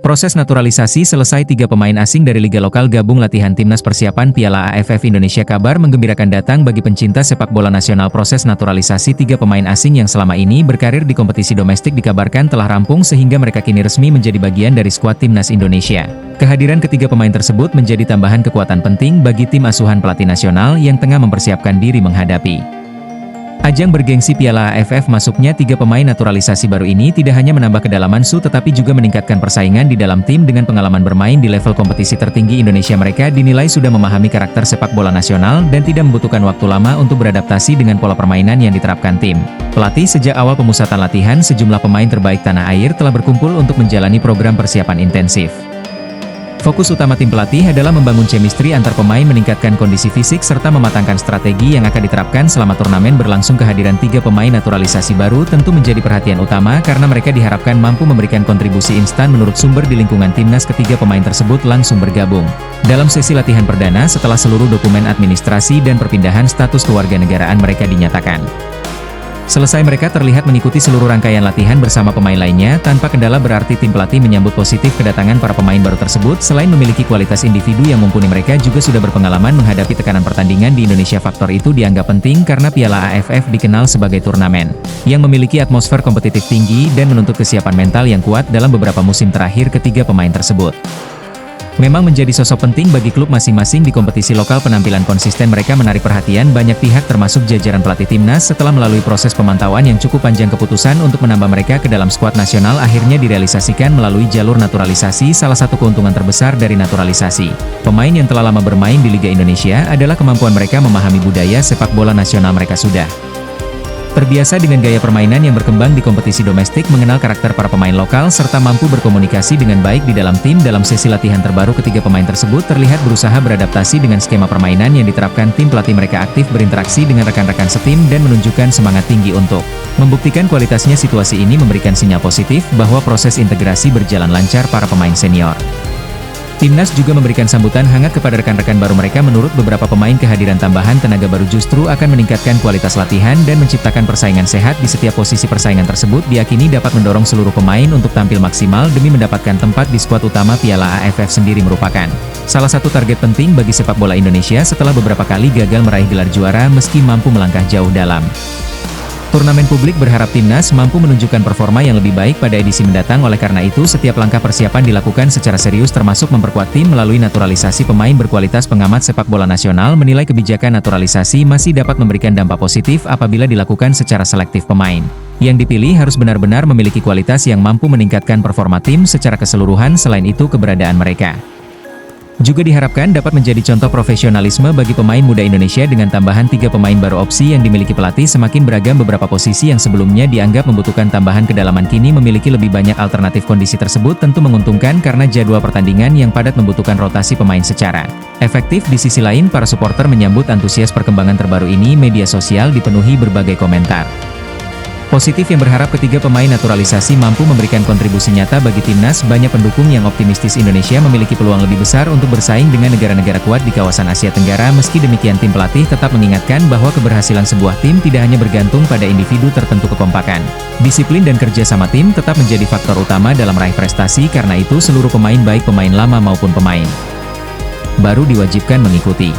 Proses naturalisasi selesai, 3 pemain asing dari liga lokal gabung latihan timnas persiapan Piala AFF Indonesia. Kabar menggembirakan datang bagi pencinta sepak bola nasional. Proses naturalisasi 3 pemain asing yang selama ini berkarir di kompetisi domestik dikabarkan telah rampung sehingga mereka kini resmi menjadi bagian dari skuad timnas Indonesia. Kehadiran ketiga pemain tersebut menjadi tambahan kekuatan penting bagi tim asuhan pelatih nasional yang tengah mempersiapkan diri menghadapi ajang bergengsi Piala AFF. Masuknya 3 pemain naturalisasi baru ini tidak hanya menambah kedalaman tetapi juga meningkatkan persaingan di dalam tim. Dengan pengalaman bermain di level kompetisi tertinggi Indonesia, mereka dinilai sudah memahami karakter sepak bola nasional dan tidak membutuhkan waktu lama untuk beradaptasi dengan pola permainan yang diterapkan tim. Pelatih sejak awal pemusatan latihan, sejumlah pemain terbaik tanah air telah berkumpul untuk menjalani program persiapan intensif. Fokus utama tim pelatih adalah membangun chemistry antar pemain, meningkatkan kondisi fisik, serta mematangkan strategi yang akan diterapkan selama turnamen berlangsung. Kehadiran 3 pemain naturalisasi baru tentu menjadi perhatian utama karena mereka diharapkan mampu memberikan kontribusi instan menurut sumber di lingkungan timnas. Ketiga pemain tersebut langsung bergabung dalam sesi latihan perdana setelah seluruh dokumen administrasi dan perpindahan status kewarganegaraan mereka dinyatakan selesai. Mereka terlihat mengikuti seluruh rangkaian latihan bersama pemain lainnya tanpa kendala, berarti tim pelatih menyambut positif kedatangan para pemain baru tersebut. Selain memiliki kualitas individu yang mumpuni, mereka juga sudah berpengalaman menghadapi tekanan pertandingan di Indonesia. Faktor itu dianggap penting karena Piala AFF dikenal sebagai turnamen yang memiliki atmosfer kompetitif tinggi dan menuntut kesiapan mental yang kuat. Dalam beberapa musim terakhir, ketiga pemain tersebut memang menjadi sosok penting bagi klub masing-masing di kompetisi lokal. Penampilan konsisten mereka menarik perhatian banyak pihak termasuk jajaran pelatih timnas. Setelah melalui proses pemantauan yang cukup panjang, keputusan untuk menambah mereka ke dalam skuad nasional akhirnya direalisasikan melalui jalur naturalisasi. Salah satu keuntungan terbesar dari naturalisasi pemain yang telah lama bermain di Liga Indonesia adalah kemampuan mereka memahami budaya sepak bola nasional. Mereka sudah terbiasa dengan gaya permainan yang berkembang di kompetisi domestik, mengenal karakter para pemain lokal, serta mampu berkomunikasi dengan baik di dalam tim. Dalam sesi latihan terbaru, ketiga pemain tersebut terlihat berusaha beradaptasi dengan skema permainan yang diterapkan tim pelatih. Mereka aktif berinteraksi dengan rekan-rekan setim dan menunjukkan semangat tinggi untuk membuktikan kualitasnya. Situasi ini memberikan sinyal positif bahwa proses integrasi berjalan lancar para pemain senior. Timnas juga memberikan sambutan hangat kepada rekan-rekan baru mereka. Menurut beberapa pemain, kehadiran tambahan tenaga baru justru akan meningkatkan kualitas latihan dan menciptakan persaingan sehat di setiap posisi. Persaingan tersebut diakini dapat mendorong seluruh pemain untuk tampil maksimal demi mendapatkan tempat di skuad utama. Piala AFF sendiri merupakan salah satu target penting bagi sepak bola Indonesia setelah beberapa kali gagal meraih gelar juara. Meski mampu melangkah jauh dalam turnamen, publik berharap timnas mampu menunjukkan performa yang lebih baik pada edisi mendatang. Oleh karena itu, setiap langkah persiapan dilakukan secara serius, termasuk memperkuat tim melalui naturalisasi pemain berkualitas. Pengamat sepak bola nasional menilai kebijakan naturalisasi masih dapat memberikan dampak positif apabila dilakukan secara selektif. Pemain yang dipilih harus benar-benar memiliki kualitas yang mampu meningkatkan performa tim secara keseluruhan. Selain itu, keberadaan mereka juga diharapkan dapat menjadi contoh profesionalisme bagi pemain muda Indonesia. Dengan tambahan 3 pemain baru, opsi yang dimiliki pelatih semakin beragam. Beberapa posisi yang sebelumnya dianggap membutuhkan tambahan kedalaman kini memiliki lebih banyak alternatif. Kondisi tersebut tentu menguntungkan karena jadwal pertandingan yang padat membutuhkan rotasi pemain secara efektif. Di sisi lain, para supporter menyambut antusias perkembangan terbaru ini. Media sosial dipenuhi berbagai komentar positif yang berharap ketiga pemain naturalisasi mampu memberikan kontribusi nyata bagi timnas. Banyak pendukung yang optimistis Indonesia memiliki peluang lebih besar untuk bersaing dengan negara-negara kuat di kawasan Asia Tenggara. Meski demikian, tim pelatih tetap mengingatkan bahwa keberhasilan sebuah tim tidak hanya bergantung pada individu tertentu. Kekompakan, disiplin, dan kerja sama tim tetap menjadi faktor utama dalam meraih prestasi. Karena itu, seluruh pemain, baik pemain lama maupun pemain baru, diwajibkan mengikuti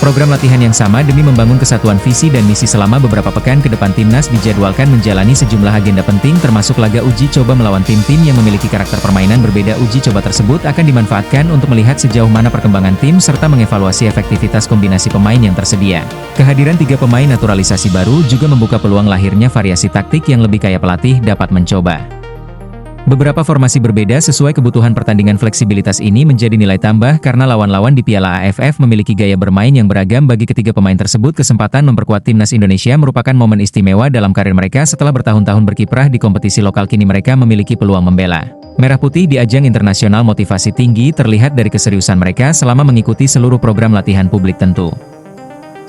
program latihan yang sama demi membangun kesatuan visi dan misi. Selama beberapa pekan ke depan, timnas dijadwalkan menjalani sejumlah agenda penting termasuk laga uji coba melawan tim-tim yang memiliki karakter permainan berbeda. Uji coba tersebut akan dimanfaatkan untuk melihat sejauh mana perkembangan tim serta mengevaluasi efektivitas kombinasi pemain yang tersedia. Kehadiran 3 pemain naturalisasi baru juga membuka peluang lahirnya variasi taktik yang lebih kaya. Pelatih dapat mencoba beberapa formasi berbeda sesuai kebutuhan pertandingan. Fleksibilitas ini menjadi nilai tambah karena lawan-lawan di Piala AFF memiliki gaya bermain yang beragam. Bagi ketiga pemain tersebut, kesempatan memperkuat timnas Indonesia merupakan momen istimewa dalam karir mereka. Setelah bertahun-tahun berkiprah di kompetisi lokal, kini mereka memiliki peluang membela merah putih di ajang internasional. Motivasi tinggi terlihat dari keseriusan mereka selama mengikuti seluruh program latihan. Publik tentu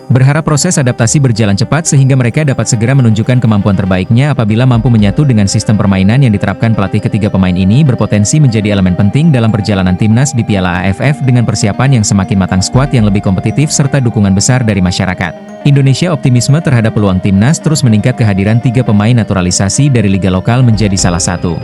berharap proses adaptasi berjalan cepat sehingga mereka dapat segera menunjukkan kemampuan terbaiknya. Apabila mampu menyatu dengan sistem permainan yang diterapkan pelatih, ketiga pemain ini berpotensi menjadi elemen penting dalam perjalanan timnas di Piala AFF. Dengan persiapan yang semakin matang, skuad yang lebih kompetitif, serta dukungan besar dari masyarakat Indonesia, optimisme terhadap peluang timnas terus meningkat. Kehadiran 3 pemain naturalisasi dari liga lokal menjadi salah satu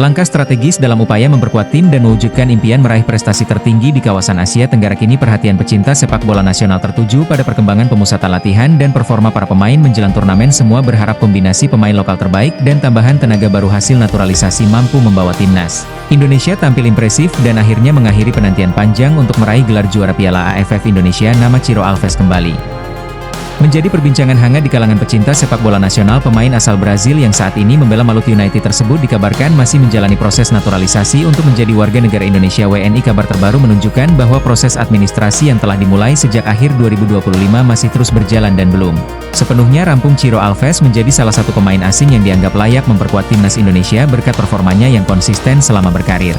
Langkah strategis dalam upaya memperkuat tim dan mewujudkan impian meraih prestasi tertinggi di kawasan Asia Tenggara. Kini perhatian pecinta sepak bola nasional tertuju pada perkembangan pemusatan latihan dan performa para pemain menjelang turnamen. Semua berharap kombinasi pemain lokal terbaik dan tambahan tenaga baru hasil naturalisasi mampu membawa timnas Indonesia tampil impresif dan akhirnya mengakhiri penantian panjang untuk meraih gelar juara Piala AFF Indonesia. Nama Ciro Alves kembali menjadi perbincangan hangat di kalangan pecinta sepak bola nasional. Pemain asal Brazil yang saat ini membela Maluku United tersebut dikabarkan masih menjalani proses naturalisasi untuk menjadi warga negara Indonesia WNI. Kabar terbaru menunjukkan bahwa proses administrasi yang telah dimulai sejak akhir 2025 masih terus berjalan dan belum sepenuhnya rampung. Ciro Alves menjadi salah satu pemain asing yang dianggap layak memperkuat timnas Indonesia berkat performanya yang konsisten selama berkarir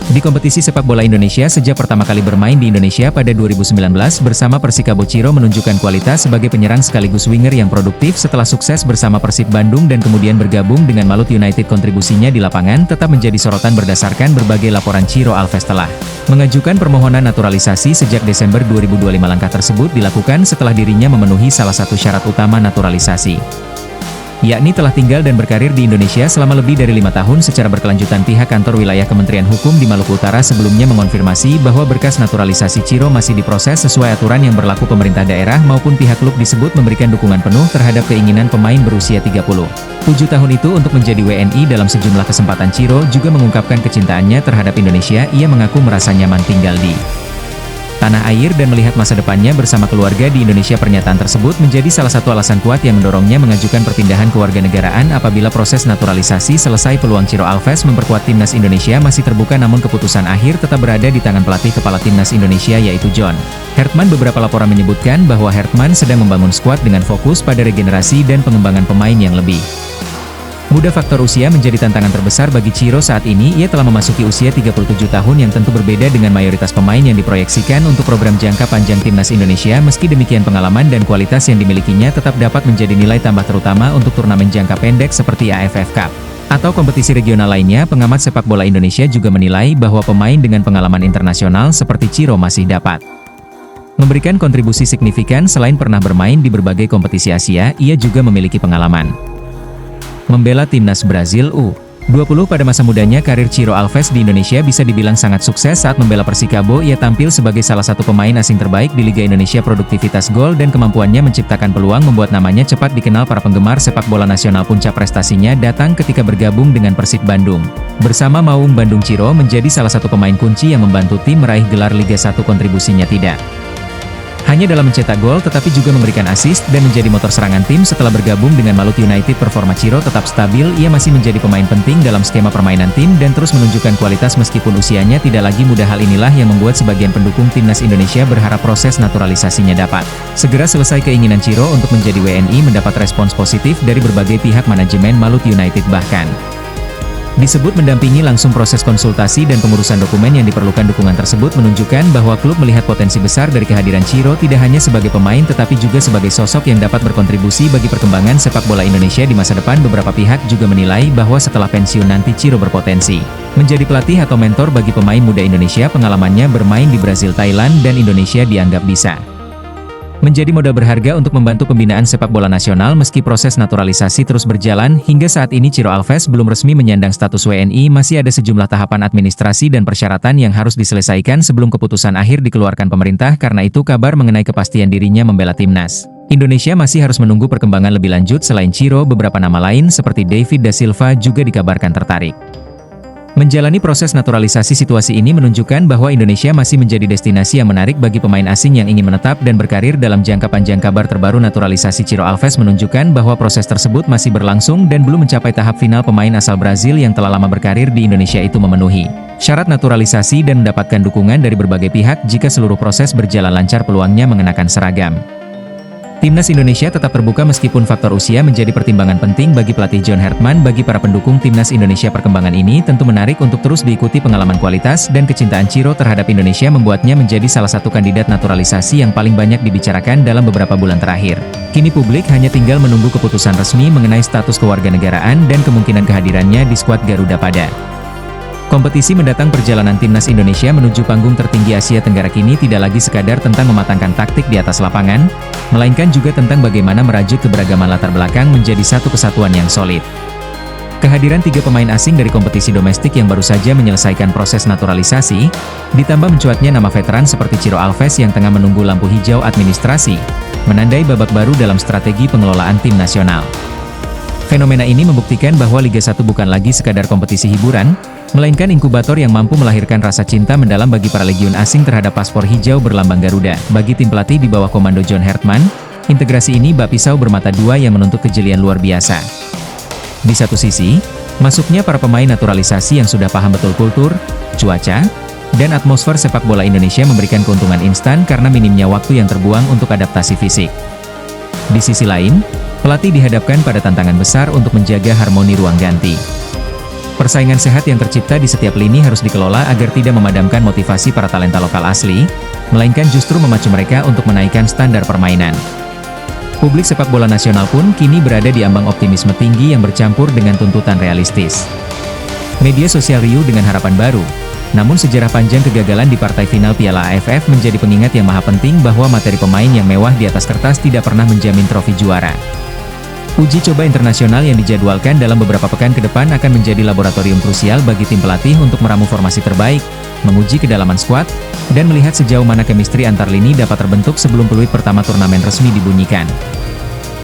di kompetisi sepak bola Indonesia. Sejak pertama kali bermain di Indonesia pada 2019 bersama Persikabo, Ciro menunjukkan kualitas sebagai penyerang sekaligus winger yang produktif. Setelah sukses bersama Persib Bandung dan kemudian bergabung dengan Maluku United, kontribusinya di lapangan tetap menjadi sorotan. Berdasarkan berbagai laporan, Ciro Alves telah mengajukan permohonan naturalisasi sejak Desember 2025. Langkah tersebut dilakukan setelah dirinya memenuhi salah satu syarat utama naturalisasi, yakni telah tinggal dan berkarir di Indonesia selama lebih dari 5 tahun secara berkelanjutan. Pihak kantor wilayah Kementerian Hukum di Maluku Utara sebelumnya mengonfirmasi bahwa berkas naturalisasi Ciro masih diproses sesuai aturan yang berlaku. Pemerintah daerah maupun pihak klub disebut memberikan dukungan penuh terhadap keinginan pemain berusia 37 tahun itu untuk menjadi WNI. Dalam sejumlah kesempatan, Ciro juga mengungkapkan kecintaannya terhadap Indonesia. Ia mengaku merasa nyaman tinggal di tanah air dan melihat masa depannya bersama keluarga di Indonesia. Pernyataan tersebut menjadi salah satu alasan kuat yang mendorongnya mengajukan perpindahan kewarganegaraan. Apabila proses naturalisasi selesai, peluang Ciro Alves memperkuat timnas Indonesia masih terbuka, namun keputusan akhir tetap berada di tangan pelatih kepala timnas Indonesia, yaitu John Hertman. Beberapa laporan menyebutkan bahwa Hertman sedang membangun skuad dengan fokus pada regenerasi dan pengembangan pemain yang lebih muda. Faktor usia menjadi tantangan terbesar bagi Ciro saat ini. Ia telah memasuki usia 37 tahun yang tentu berbeda dengan mayoritas pemain yang diproyeksikan untuk program jangka panjang timnas Indonesia. Meski demikian, pengalaman dan kualitas yang dimilikinya tetap dapat menjadi nilai tambah terutama untuk turnamen jangka pendek seperti AFF Cup atau kompetisi regional lainnya. Pengamat sepak bola Indonesia juga menilai bahwa pemain dengan pengalaman internasional seperti Ciro masih dapat memberikan kontribusi signifikan. Selain pernah bermain di berbagai kompetisi Asia, ia juga memiliki pengalaman membela timnas Brazil U20 pada masa mudanya. Karir Ciro Alves di Indonesia bisa dibilang sangat sukses. Saat membela Persikabo, ia tampil sebagai salah satu pemain asing terbaik di Liga Indonesia. Produktivitas gol dan kemampuannya menciptakan peluang membuat namanya cepat dikenal para penggemar sepak bola nasional. Puncak prestasinya datang ketika bergabung dengan Persib Bandung. Bersama Maung Bandung, Ciro menjadi salah satu pemain kunci yang membantu tim meraih gelar Liga 1. Kontribusinya tidak hanya dalam mencetak gol, tetapi juga memberikan assist dan menjadi motor serangan tim. Setelah bergabung dengan Maluku United, performa Ciro tetap stabil. Ia masih menjadi pemain penting dalam skema permainan tim dan terus menunjukkan kualitas meskipun usianya tidak lagi muda. Hal inilah yang membuat sebagian pendukung timnas Indonesia berharap proses naturalisasinya dapat segera selesai. Keinginan Ciro untuk menjadi WNI mendapat respons positif dari berbagai pihak. Manajemen Maluku United bahkan disebut mendampingi langsung proses konsultasi dan pengurusan dokumen yang diperlukan. Dukungan tersebut menunjukkan bahwa klub melihat potensi besar dari kehadiran Ciro, tidak hanya sebagai pemain tetapi juga sebagai sosok yang dapat berkontribusi bagi perkembangan sepak bola Indonesia di masa depan. Beberapa pihak juga menilai bahwa setelah pensiun nanti Ciro berpotensi menjadi pelatih atau mentor bagi pemain muda Indonesia. Pengalamannya bermain di Brazil, Thailand, dan Indonesia dianggap bisa menjadi modal berharga untuk membantu pembinaan sepak bola nasional. Meski proses naturalisasi terus berjalan, hingga saat ini Ciro Alves belum resmi menyandang status WNI. Masih ada sejumlah tahapan administrasi dan persyaratan yang harus diselesaikan sebelum keputusan akhir dikeluarkan pemerintah. Karena itu, kabar mengenai kepastian dirinya membela timnas Indonesia masih harus menunggu perkembangan lebih lanjut. Selain Ciro, beberapa nama lain seperti David da Silva juga dikabarkan tertarik menjalani proses naturalisasi. Situasi ini menunjukkan bahwa Indonesia masih menjadi destinasi yang menarik bagi pemain asing yang ingin menetap dan berkarir dalam jangka panjang. Kabar terbaru naturalisasi Ciro Alves menunjukkan bahwa proses tersebut masih berlangsung dan belum mencapai tahap final. Pemain asal Brazil yang telah lama berkarir di Indonesia itu memenuhi syarat naturalisasi dan mendapatkan dukungan dari berbagai pihak. Jika seluruh proses berjalan lancar, peluangnya mengenakan seragam timnas Indonesia tetap terbuka. Meskipun faktor usia menjadi pertimbangan penting bagi pelatih John Hertman, bagi para pendukung timnas Indonesia perkembangan ini tentu menarik untuk terus diikuti. Pengalaman, kualitas, dan kecintaan Ciro terhadap Indonesia membuatnya menjadi salah satu kandidat naturalisasi yang paling banyak dibicarakan dalam beberapa bulan terakhir. Kini publik hanya tinggal menunggu keputusan resmi mengenai status kewarganegaraan dan kemungkinan kehadirannya di skuad Garuda pada kompetisi mendatang. Perjalanan timnas Indonesia menuju panggung tertinggi Asia Tenggara kini tidak lagi sekadar tentang mematangkan taktik di atas lapangan, melainkan juga tentang bagaimana merajut keberagaman latar belakang menjadi satu kesatuan yang solid. Kehadiran 3 pemain asing dari kompetisi domestik yang baru saja menyelesaikan proses naturalisasi, ditambah mencuatnya nama veteran seperti Ciro Alves yang tengah menunggu lampu hijau administrasi, menandai babak baru dalam strategi pengelolaan tim nasional. Fenomena ini membuktikan bahwa Liga 1 bukan lagi sekadar kompetisi hiburan, melainkan inkubator yang mampu melahirkan rasa cinta mendalam bagi para legiun asing terhadap paspor hijau berlambang Garuda. Bagi tim pelatih di bawah komando John Hertman, integrasi ini bak pisau bermata dua yang menuntut kejelian luar biasa. Di satu sisi, masuknya para pemain naturalisasi yang sudah paham betul kultur, cuaca, dan atmosfer sepak bola Indonesia memberikan keuntungan instan karena minimnya waktu yang terbuang untuk adaptasi fisik. Di sisi lain, pelatih dihadapkan pada tantangan besar untuk menjaga harmoni ruang ganti. Persaingan sehat yang tercipta di setiap lini harus dikelola agar tidak memadamkan motivasi para talenta lokal asli, melainkan justru memacu mereka untuk menaikkan standar permainan. Publik sepak bola nasional pun kini berada di ambang optimisme tinggi yang bercampur dengan tuntutan realistis. Media sosial riuh dengan harapan baru, namun sejarah panjang kegagalan di partai final Piala AFF menjadi pengingat yang maha penting bahwa materi pemain yang mewah di atas kertas tidak pernah menjamin trofi juara. Uji coba internasional yang dijadwalkan dalam beberapa pekan ke depan akan menjadi laboratorium krusial bagi tim pelatih untuk meramu formasi terbaik, menguji kedalaman skuad, dan melihat sejauh mana kemistri antar lini dapat terbentuk sebelum peluit pertama turnamen resmi dibunyikan.